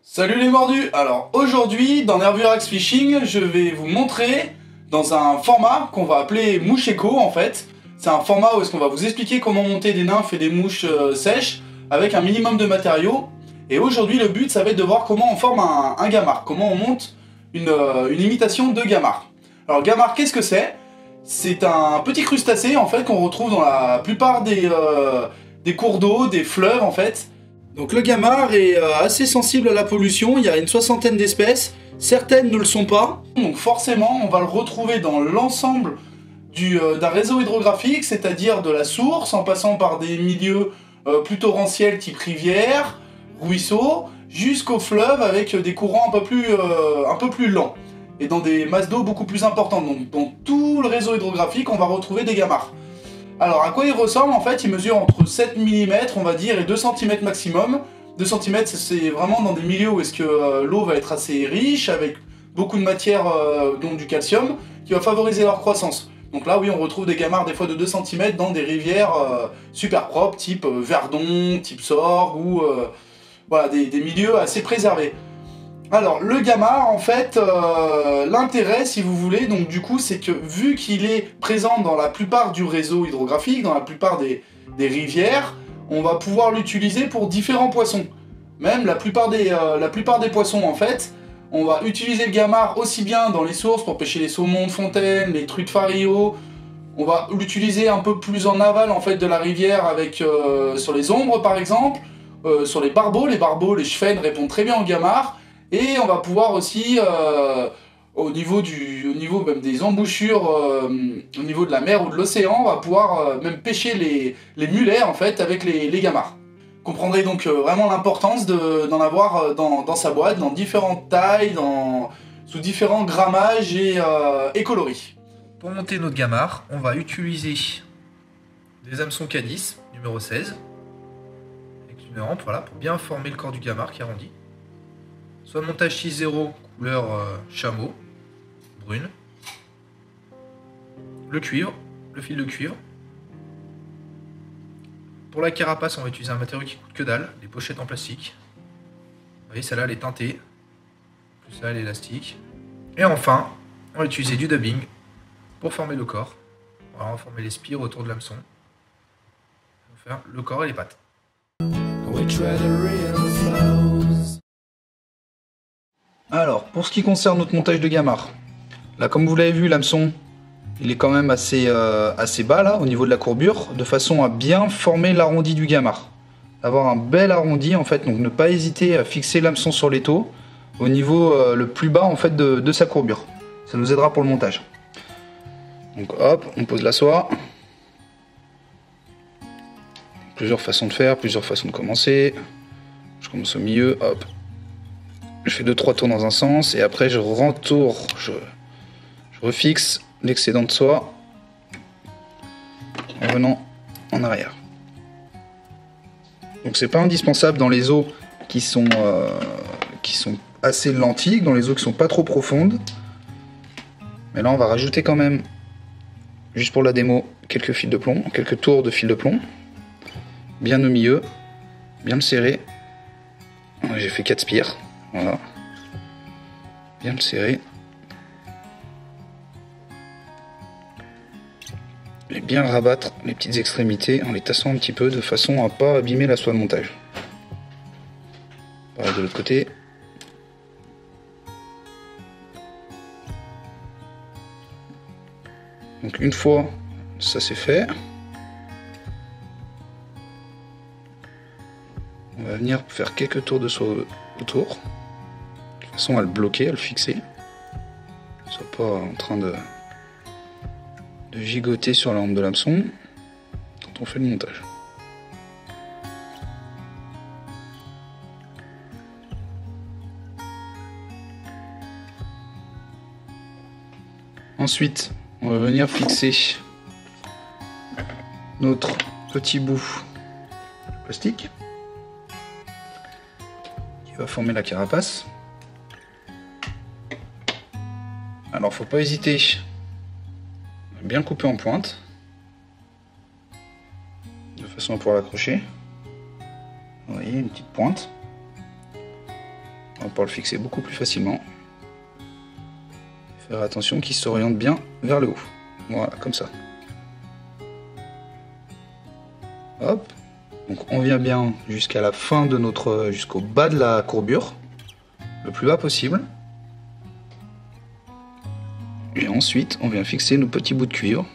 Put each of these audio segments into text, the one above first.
Salut les mordus! Alors aujourd'hui dans Nervure Axe Fishing, je vais vous montrer dans un format qu'on va appeler mouche éco en fait. C'est un format où est-ce qu'on va vous expliquer comment monter des nymphes et des mouches sèches avec un minimum de matériaux. Et aujourd'hui le but ça va être de voir comment on forme un gamard, comment on monte une imitation de gamard. Alors gamard, qu'est-ce que c'est? C'est un petit crustacé en fait qu'on retrouve dans la plupart des cours d'eau, des fleuves en fait. Donc le gamard est assez sensible à la pollution, il y a une 60aine d'espèces, certaines ne le sont pas. Donc forcément on va le retrouver dans l'ensemble d'un réseau hydrographique, c'est-à-dire de la source, en passant par des milieux plutôt torrentiels type rivière, ruisseau, jusqu'au fleuve avec des courants un peu plus lents. Et dans des masses d'eau beaucoup plus importantes. Donc dans tout le réseau hydrographique on va retrouver des gamards. Alors à quoi il ressemble en fait? Il mesure entre 7 mm on va dire et 2 cm maximum. 2 cm c'est vraiment dans des milieux où est-ce que l'eau va être assez riche avec beaucoup de matière dont du calcium qui va favoriser leur croissance. Donc là oui on retrouve des gamards des fois de 2 cm dans des rivières super propres type Verdon, type Sorgue ou voilà, des milieux assez préservés. Alors le gamard en fait, l'intérêt si vous voulez, donc du coup c'est que vu qu'il est présent dans la plupart du réseau hydrographique, dans la plupart des rivières, on va pouvoir l'utiliser pour différents poissons. Même la plupart des poissons en fait, on va utiliser le gamard aussi bien dans les sources pour pêcher les saumons de fontaine, les truites fario. On va l'utiliser un peu plus en aval en fait de la rivière avec sur les ombres par exemple, sur les barbeaux, les chefennes répondent très bien au gamard. Et on va pouvoir aussi, au niveau même des embouchures, au niveau de la mer ou de l'océan, on va pouvoir même pêcher les mulets en fait avec les gamards. Vous comprendrez donc vraiment l'importance d'en avoir dans sa boîte, dans différentes tailles, sous différents grammages et coloris. Pour monter notre gamard, on va utiliser des hameçons K10 numéro 16 avec une rampe, voilà, pour bien former le corps du gamard qui arrondit. Soit montage 6-0 couleur chameau, brune. Le cuivre, le fil de cuivre. Pour la carapace, on va utiliser un matériau qui coûte que dalle, des pochettes en plastique. Vous voyez, celle-là elle est teintée, plus là elle est élastique. Et enfin, on va utiliser du dubbing pour former le corps. Voilà, on va former les spires autour de l'hameçon. On va faire le corps et les pattes. Alors, pour ce qui concerne notre montage de gamard, là comme vous l'avez vu, l'hameçon, il est quand même assez bas là, au niveau de la courbure, de façon à bien former l'arrondi du gamard. Avoir un bel arrondi en fait, donc ne pas hésiter à fixer l'hameçon sur l'étau, au niveau le plus bas en fait de sa courbure. Ça nous aidera pour le montage. Donc hop, on pose la soie. Plusieurs façons de faire, plusieurs façons de commencer. Je commence au milieu, hop. Je fais 2-3 tours dans un sens et après je rentourne, je refixe l'excédent de soie en venant en arrière. Donc c'est pas indispensable dans les eaux qui sont assez lentilles, dans les eaux qui sont pas trop profondes. Mais là on va rajouter quand même, juste pour la démo, quelques fils de plomb, quelques tours de fil de plomb, bien au milieu, bien le serrer. J'ai fait 4 spires. Voilà. Bien le serrer. Et bien rabattre les petites extrémités en les tassant un petit peu de façon à pas abîmer la soie de montage. Pareil de l'autre côté. Donc une fois ça c'est fait, on va venir faire quelques tours de soie autour. De façon à le bloquer, à le fixer. Ne soit pas en train de gigoter sur la rampe de l'hameçon quand on fait le montage. Ensuite, on va venir fixer notre petit bout de plastique qui va former la carapace. Alors faut pas hésiter à bien couper en pointe de façon à pouvoir l'accrocher. Vous voyez, une petite pointe. On va pouvoir le fixer beaucoup plus facilement. Faire attention qu'il s'oriente bien vers le haut. Voilà, comme ça. Hop. Donc on vient bien jusqu'à la fin de notre... jusqu'au bas de la courbure. Le plus bas possible. Et ensuite, on vient fixer nos petits bouts de cuivre.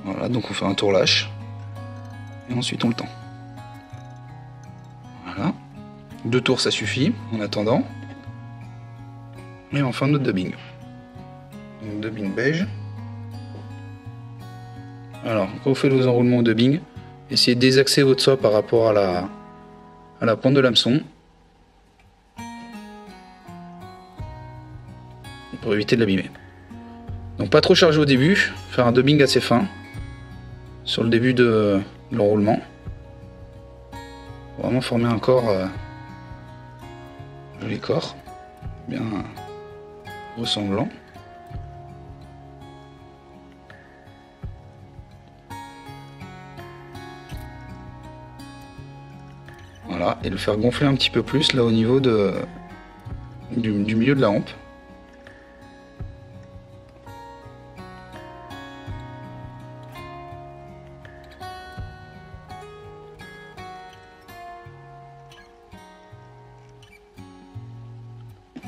Voilà, donc on fait un tour lâche. Et ensuite on le tend. Voilà. 2 tours ça suffit en attendant. Et enfin notre dubbing. Donc dubbing beige. Alors, quand vous faites vos enroulements au dubbing, essayez de désaxer votre soie par rapport à la pointe de l'hameçon. Pour éviter de l'abîmer. Donc pas trop chargé au début, faire un dubbing assez fin sur le début de l'enroulement. Vraiment former un corps, joli corps, bien ressemblant. Voilà, et le faire gonfler un petit peu plus là au niveau du milieu de la hampe.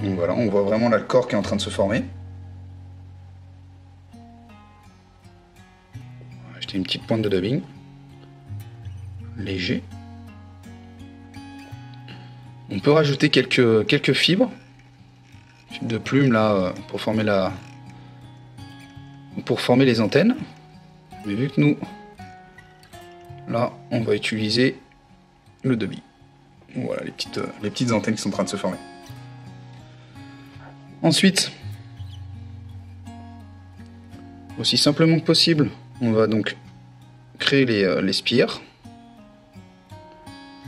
Donc voilà, on voit vraiment là le corps qui est en train de se former. On va ajouter une petite pointe de dubbing. Léger. On peut rajouter quelques fibres de plumes là pour former les antennes. Mais vu que nous, là, on va utiliser le dubbing. Voilà les petites antennes qui sont en train de se former. Ensuite, aussi simplement que possible, on va donc créer les spires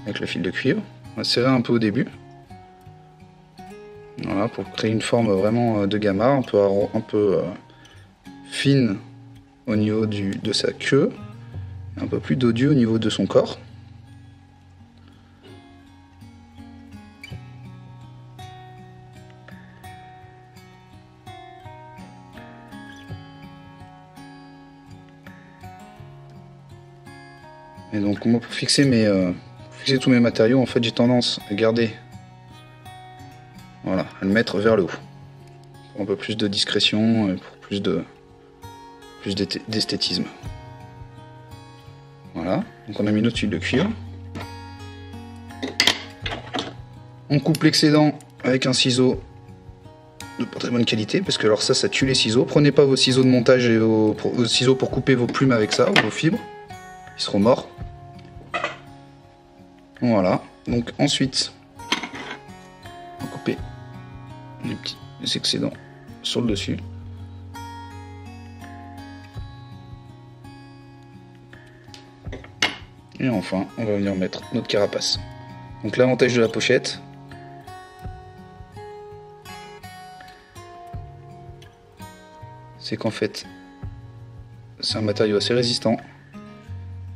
avec le fil de cuivre. On va serrer un peu au début. Voilà, pour créer une forme vraiment de gamarre, un peu fine au niveau de sa queue, un peu plus dodue au niveau de son corps. Et donc moi pour fixer tous mes matériaux, en fait j'ai tendance à garder, voilà, à le mettre vers le haut. Pour un peu plus de discrétion et pour plus d'esthétisme. Voilà, donc on a mis notre fil de cuivre. On coupe l'excédent avec un ciseau de pas très bonne qualité, parce que alors ça tue les ciseaux. Prenez pas vos ciseaux de montage et vos ciseaux pour couper vos plumes avec ça, ou vos fibres. Ils seront morts. Voilà, donc ensuite, on va couper les excédents sur le dessus. Et enfin, on va venir mettre notre carapace. Donc l'avantage de la pochette, c'est qu'en fait, c'est un matériau assez résistant.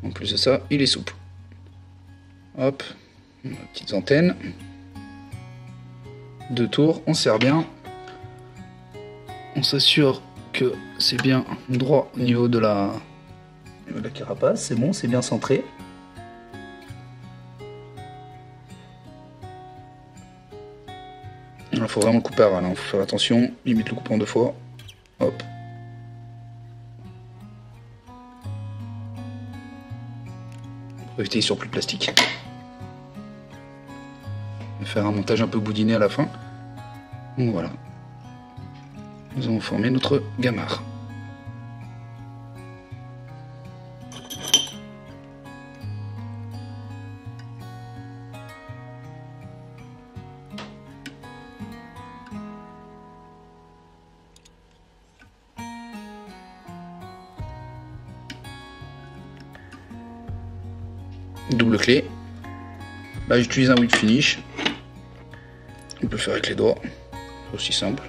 En plus de ça, il est souple. Hop, petites antennes. 2 tours, on serre bien. On s'assure que c'est bien droit au niveau de la carapace. C'est bon, c'est bien centré. Il faut vraiment le couper à ras, il faut faire attention, limite le couper en 2 fois. Hop. Pour éviter les surplus de plastique. Faire un montage un peu boudiné à la fin. Donc voilà. Nous avons formé notre gamarre. Double clé. Là j'utilise un whip finish. On peut le faire avec les doigts. C'est aussi simple.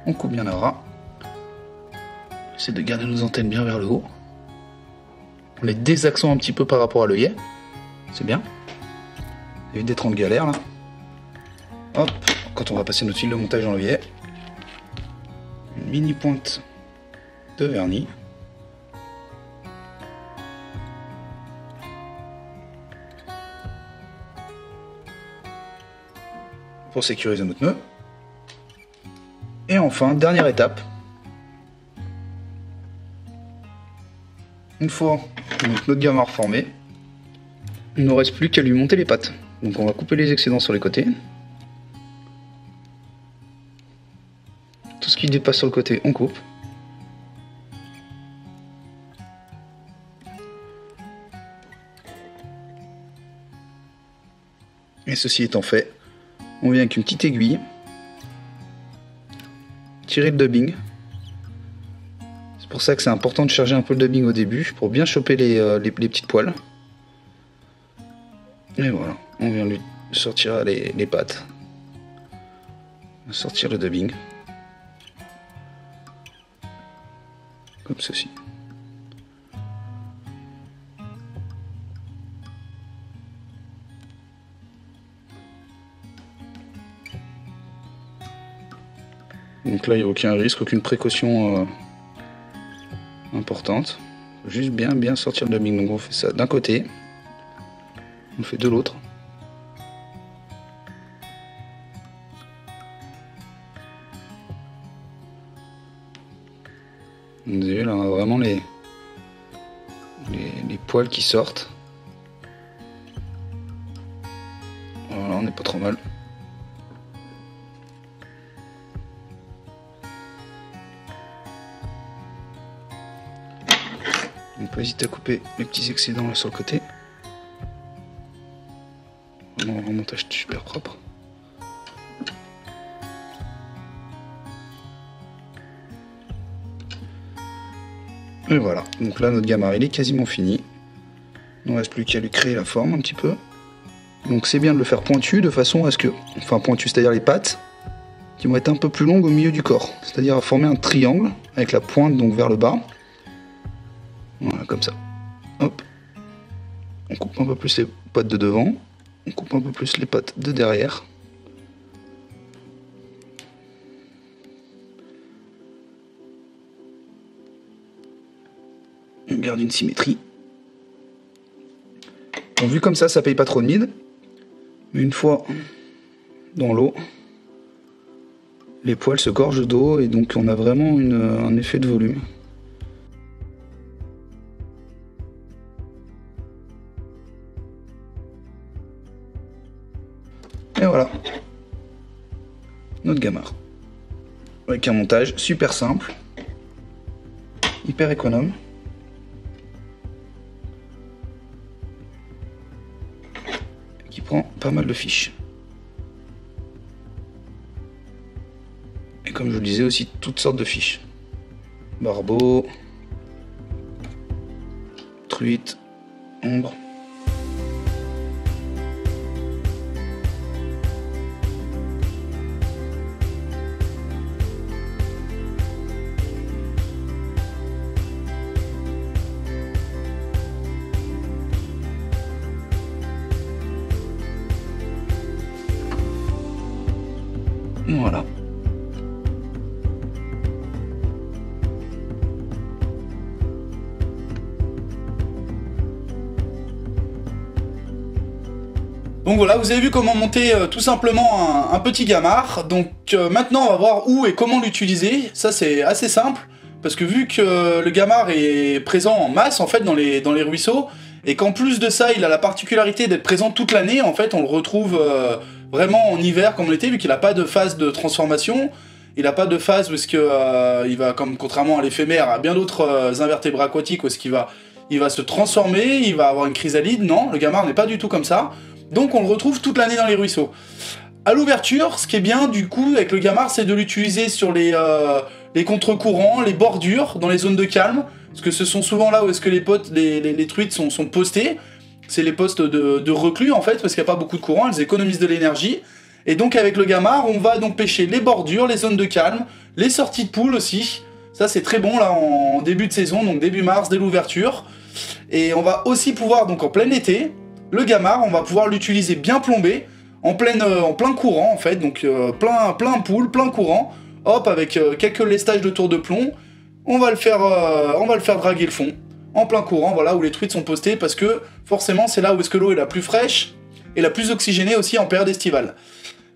On coupe bien à ras. On essaie de garder nos antennes bien vers le haut. En les désaxant un petit peu par rapport à l'œillet. C'est bien. Évite d'être en galère là. Hop, quand on va passer notre fil de montage dans le biais. Une mini pointe de vernis. Pour sécuriser notre nœud. Et enfin, dernière étape. Une fois notre gamin reformé, il ne nous reste plus qu'à lui monter les pattes. Donc on va couper les excédents sur les côtés. Tout ce qui dépasse sur le côté, on coupe. Et ceci étant fait, on vient avec une petite aiguille tirer le dubbing. C'est pour ça que c'est important de charger un peu le dubbing au début pour bien choper les petites poils. Et voilà, on vient lui sortir les pattes, sortir le dubbing comme ceci. Donc là, il n'y a aucun risque, aucune précaution importante. Faut juste bien sortir le dubbing. Donc on fait ça d'un côté, on le fait de l'autre. Vous avez là, on a vraiment les poils qui sortent. Voilà, on n'est pas trop mal. On peut hésiter à couper les petits excédents là sur le côté. Vraiment un remontage super propre. Et voilà, donc là notre gamin il est quasiment fini. Il ne reste plus qu'à lui créer la forme un petit peu. Donc c'est bien de le faire pointu de façon à ce que, enfin pointu, c'est-à-dire les pattes qui vont être un peu plus longues au milieu du corps. C'est-à-dire à former un triangle avec la pointe donc vers le bas. Voilà, comme ça. Hop. On coupe un peu plus les pattes de devant. On coupe un peu plus les pattes de derrière. On garde une symétrie. Donc, vu comme ça paye pas trop de mide. Mais une fois dans l'eau, les poils se gorgent d'eau et donc on a vraiment un effet de volume. Et voilà, notre gamard. Avec un montage super simple, hyper économe. Qui prend pas mal de fiches. Et comme je vous le disais aussi, toutes sortes de fiches. Barbeau, truite, ombre. Voilà. Donc voilà, vous avez vu comment monter tout simplement un petit gamard. Donc maintenant on va voir où et comment l'utiliser. Ça c'est assez simple, parce que vu que le gamard est présent en masse en fait dans les ruisseaux, et qu'en plus de ça il a la particularité d'être présent toute l'année, en fait on le retrouve vraiment en hiver comme l'été, vu qu'il n'a pas de phase de transformation. Il n'a pas de phase où est-ce que il va, comme contrairement à l'éphémère, à bien d'autres invertébrés aquatiques, où est-ce qu'il va se transformer, il va avoir une chrysalide. Non, le gamard n'est pas du tout comme ça. Donc on le retrouve toute l'année dans les ruisseaux. À l'ouverture, ce qui est bien du coup avec le gamard, c'est de l'utiliser sur les contre-courants, les bordures, dans les zones de calme, parce que ce sont souvent là où est-ce que les truites sont postées. C'est les postes de reclus en fait, parce qu'il n'y a pas beaucoup de courant, elles économisent de l'énergie. Et donc avec le gamard, on va donc pêcher les bordures, les zones de calme, les sorties de poules aussi. Ça c'est très bon là en début de saison, donc début mars, dès l'ouverture. Et on va aussi pouvoir donc en plein été le gamard, on va pouvoir l'utiliser bien plombé, en plein courant en fait, donc plein pool, plein courant, hop, avec quelques lestages de tour de plomb, on va le faire draguer le fond, en plein courant, voilà, où les truites sont postées, parce que forcément c'est là où est-ce que l'eau est la plus fraîche, et la plus oxygénée aussi en période estivale.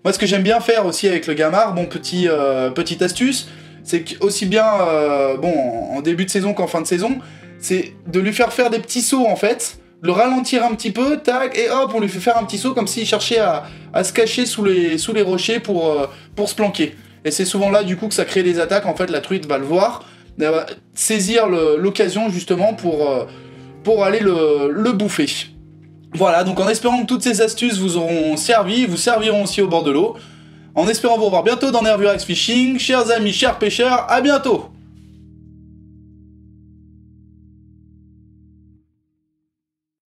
Moi ce que j'aime bien faire aussi avec le gamard, bon petite astuce, c'est qu'aussi bien en début de saison qu'en fin de saison, c'est de lui faire des petits sauts en fait, le ralentir un petit peu, tac, et hop, on lui fait faire un petit saut comme s'il cherchait à se cacher sous les rochers pour se planquer. Et c'est souvent là du coup que ça crée des attaques, en fait la truite va le voir, elle va saisir l'occasion justement pour aller le bouffer. Voilà, donc en espérant que toutes ces astuces vous auront servi, vous serviront aussi au bord de l'eau. En espérant vous revoir bientôt dans Nervurax Fishing. Chers amis, chers pêcheurs, à bientôt!